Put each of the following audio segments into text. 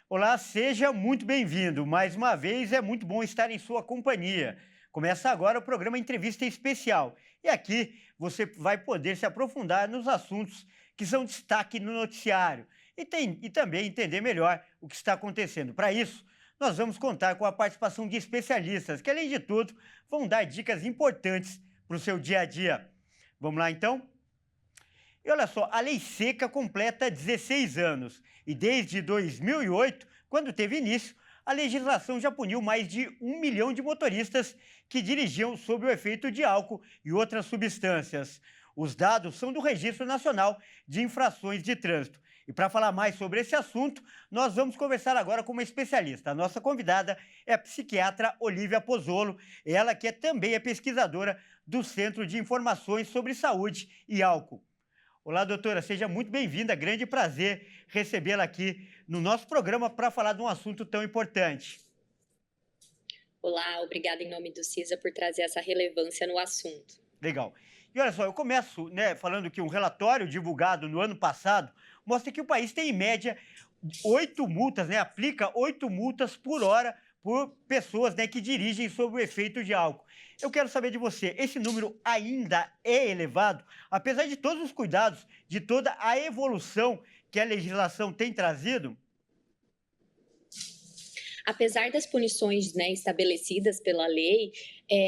Olá, seja muito bem-vindo. Mais uma vez, é muito bom estar em sua companhia. Começa agora o programa Entrevista Especial. E aqui você vai poder se aprofundar nos assuntos que são destaque no noticiário e também entender melhor o que está acontecendo. Para isso, nós vamos contar com a participação de especialistas que, além de tudo, vão dar dicas importantes para o seu dia a dia. Vamos lá, então? E olha só, a Lei Seca completa 16 anos e desde 2008, quando teve início, a legislação já puniu mais de 1 milhão de motoristas que dirigiam sob o efeito de álcool e outras substâncias. Os dados são do Registro Nacional de Infrações de Trânsito. E para falar mais sobre esse assunto, nós vamos conversar agora com uma especialista. A nossa convidada é a psiquiatra Olívia Pozzolo, ela que também é pesquisadora do Centro de Informações sobre Saúde e Álcool. Olá, doutora, seja muito bem-vinda. Grande prazer recebê-la aqui no nosso programa para falar de um assunto tão importante. Olá, obrigada em nome do CISA por trazer essa relevância no assunto. Legal. E olha só, eu começo, falando que um relatório divulgado no ano passado mostra que o país tem, em média, 8 multas, aplica 8 multas por hora por pessoas, que dirigem sob o efeito de álcool. Eu quero saber de você, esse número ainda é elevado, apesar de todos os cuidados, de toda a evolução que a legislação tem trazido? Apesar das punições, estabelecidas pela lei,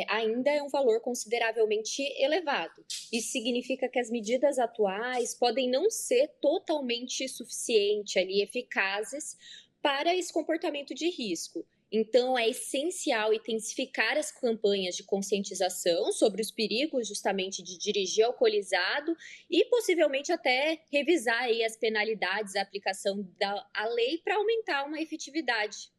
ainda é um valor consideravelmente elevado. Isso significa que as medidas atuais podem não ser totalmente suficientes, eficazes para esse comportamento de risco. Então, é essencial intensificar as campanhas de conscientização sobre os perigos justamente de dirigir alcoolizado e possivelmente até revisar aí as penalidades, a aplicação da lei para aumentar uma efetividade.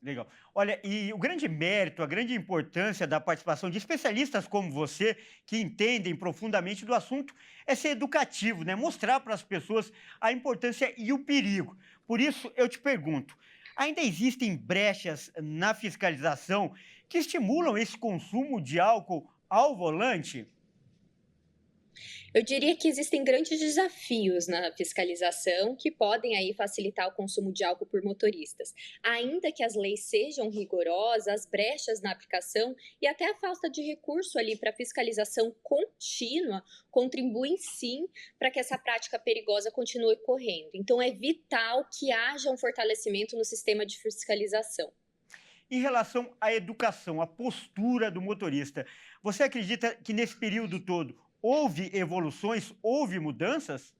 Legal. Olha, e o grande mérito, a grande importância da participação de especialistas como você, que entendem profundamente do assunto, é ser educativo, mostrar para as pessoas a importância e o perigo. Por isso, eu te pergunto, ainda existem brechas na fiscalização que estimulam esse consumo de álcool ao volante? Eu diria que existem grandes desafios na fiscalização que podem aí facilitar o consumo de álcool por motoristas. Ainda que as leis sejam rigorosas, as brechas na aplicação e até a falta de recurso ali para fiscalização contínua contribuem sim para que essa prática perigosa continue correndo. Então é vital que haja um fortalecimento no sistema de fiscalização. Em relação à educação, à postura do motorista, você acredita que nesse período todo houve evoluções, houve mudanças?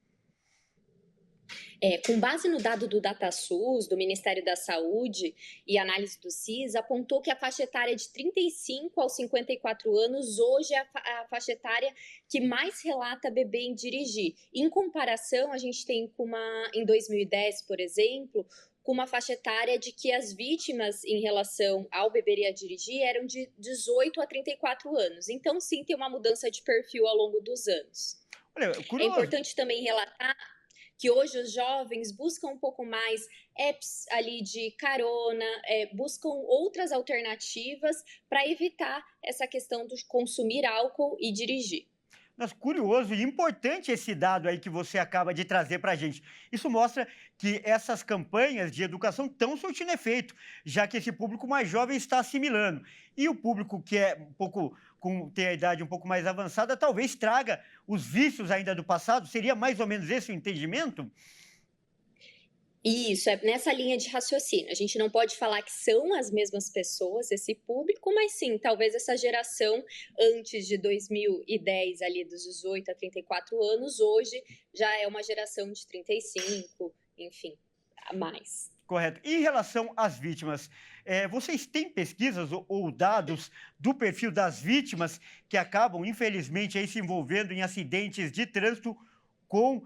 Com base no dado do DataSUS, do Ministério da Saúde e análise do CIS, apontou que a faixa etária de 35 aos 54 anos hoje é a faixa etária que mais relata beber em dirigir. Em comparação, a gente tem em 2010, por exemplo, com uma faixa etária de que as vítimas em relação ao beber e a dirigir eram de 18 a 34 anos. Então, sim, tem uma mudança de perfil ao longo dos anos. Olha, É curioso. importante também relatar que hoje os jovens buscam um pouco mais apps ali de carona, buscam outras alternativas para evitar essa questão de consumir álcool e dirigir. Mas curioso e importante esse dado aí que você acaba de trazer para a gente. Isso mostra que essas campanhas de educação estão surtindo efeito, já que esse público mais jovem está assimilando. E o público que é tem a idade um pouco mais avançada, talvez traga os vícios ainda do passado. Seria mais ou menos esse o entendimento? Isso, é nessa linha de raciocínio. A gente não pode falar que são as mesmas pessoas, esse público, mas sim, talvez essa geração antes de 2010, ali dos 18 a 34 anos, hoje já é uma geração de 35, enfim, a mais. Correto. E em relação às vítimas, vocês têm pesquisas ou dados do perfil das vítimas que acabam, infelizmente, aí se envolvendo em acidentes de trânsito com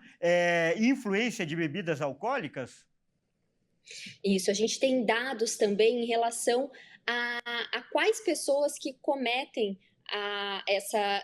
influência de bebidas alcoólicas? Isso, a gente tem dados também em relação a quais pessoas que cometem essa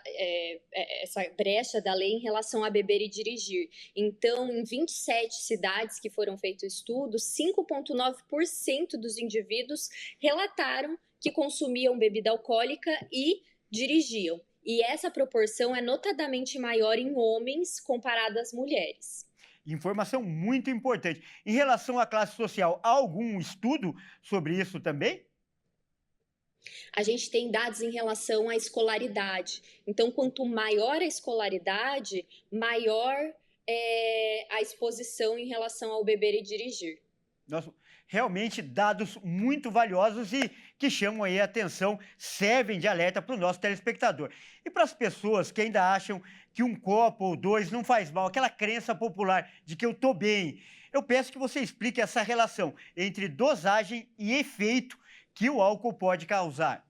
brecha da lei em relação a beber e dirigir. Então, em 27 cidades que foram feitos estudos, 5,9% dos indivíduos relataram que consumiam bebida alcoólica e dirigiam. E essa proporção é notadamente maior em homens comparado às mulheres. Informação muito importante. Em relação à classe social, há algum estudo sobre isso também? A gente tem dados em relação à escolaridade. Então, quanto maior a escolaridade, maior é a exposição em relação ao beber e dirigir. Nossa, realmente dados muito valiosos e que chamam aí a atenção, servem de alerta para o nosso telespectador. E para as pessoas que ainda acham que um copo ou dois não faz mal, aquela crença popular de que eu estou bem, eu peço que você explique essa relação entre dosagem e efeito que o álcool pode causar.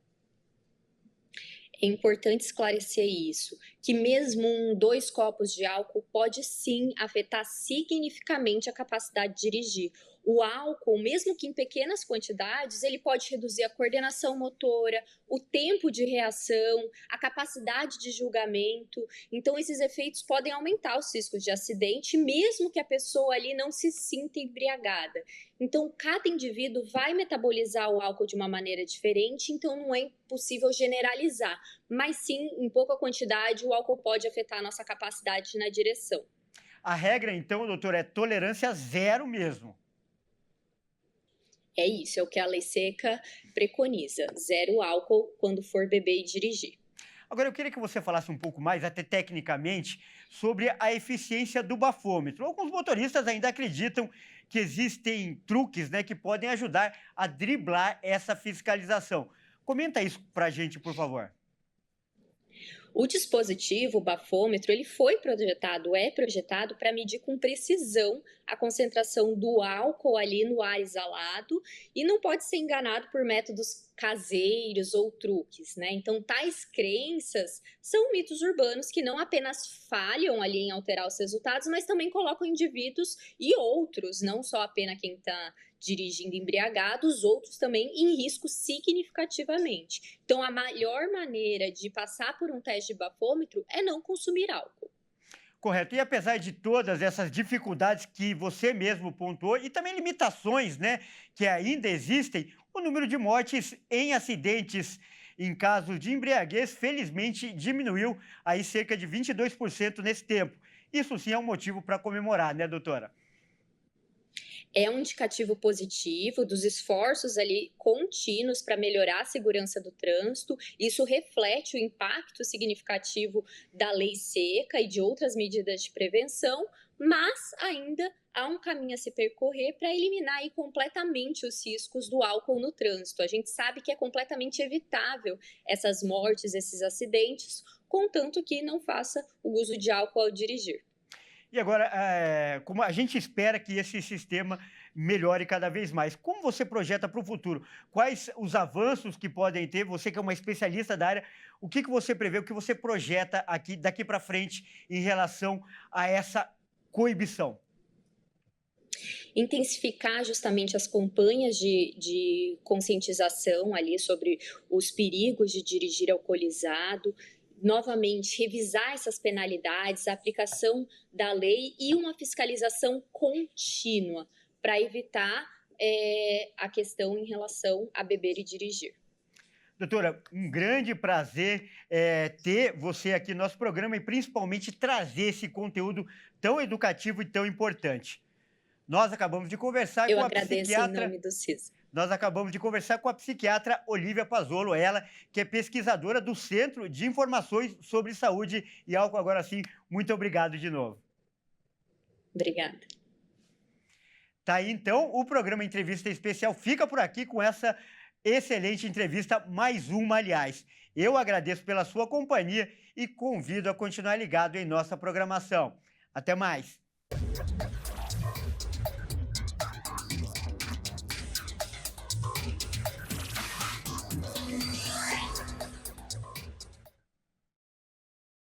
É importante esclarecer isso, que mesmo 2 copos de álcool pode sim afetar significativamente a capacidade de dirigir. O álcool, mesmo que em pequenas quantidades, ele pode reduzir a coordenação motora, o tempo de reação, a capacidade de julgamento. Então, esses efeitos podem aumentar os riscos de acidente, mesmo que a pessoa ali não se sinta embriagada. Então, cada indivíduo vai metabolizar o álcool de uma maneira diferente, então não é possível generalizar. Mas sim, em pouca quantidade, o álcool pode afetar a nossa capacidade na direção. A regra, então, doutor, é tolerância zero mesmo. É isso, é o que a lei seca preconiza: 0 álcool quando for beber e dirigir. Agora, eu queria que você falasse um pouco mais, até tecnicamente, sobre a eficiência do bafômetro. Alguns motoristas ainda acreditam que existem truques, né, que podem ajudar a driblar essa fiscalização. Comenta isso para a gente, por favor. O dispositivo, o bafômetro, ele foi projetado, é projetado para medir com precisão a concentração do álcool ali no ar exalado e não pode ser enganado por métodos caseiros ou truques, né? Então, tais crenças são mitos urbanos que não apenas falham ali em alterar os resultados, mas também colocam indivíduos e outros, não só apenas quem está dirigindo embriagado, os outros também em risco significativamente. Então, a melhor maneira de passar por um teste de bafômetro é não consumir álcool. Correto. E apesar de todas essas dificuldades que você mesmo pontuou e também limitações, né, que ainda existem, o número de mortes em acidentes em casos de embriaguez, felizmente, diminuiu aí cerca de 22% nesse tempo. Isso sim é um motivo para comemorar, né, doutora? É um indicativo positivo dos esforços ali contínuos para melhorar a segurança do trânsito. Isso reflete o impacto significativo da lei seca e de outras medidas de prevenção, mas ainda há um caminho a se percorrer para eliminar aí completamente os riscos do álcool no trânsito. A gente sabe que é completamente evitável essas mortes, esses acidentes, contanto que não faça o uso de álcool ao dirigir. E agora, como a gente espera que esse sistema melhore cada vez mais, como você projeta para o futuro? Quais os avanços que podem ter? Você que é uma especialista da área, o que você prevê, o que você projeta aqui, daqui para frente em relação a essa coibição? Intensificar justamente as campanhas de conscientização ali sobre os perigos de dirigir alcoolizado, novamente revisar essas penalidades, a aplicação da lei e uma fiscalização contínua para evitar a questão em relação a beber e dirigir. Doutora, um grande prazer ter você aqui no nosso programa e principalmente trazer esse conteúdo tão educativo e tão importante. Nós acabamos de conversar Eu com a agradeço psiquiatra. em nome do CIS. Nós acabamos de conversar com a psiquiatra Olívia Pazzolo, ela que é pesquisadora do Centro de Informações sobre Saúde e Álcool. Agora sim, muito obrigado de novo. Obrigada. Tá aí então, o programa Entrevista Especial fica por aqui com essa excelente entrevista, mais uma, aliás. Eu agradeço pela sua companhia e convido a continuar ligado em nossa programação. Até mais!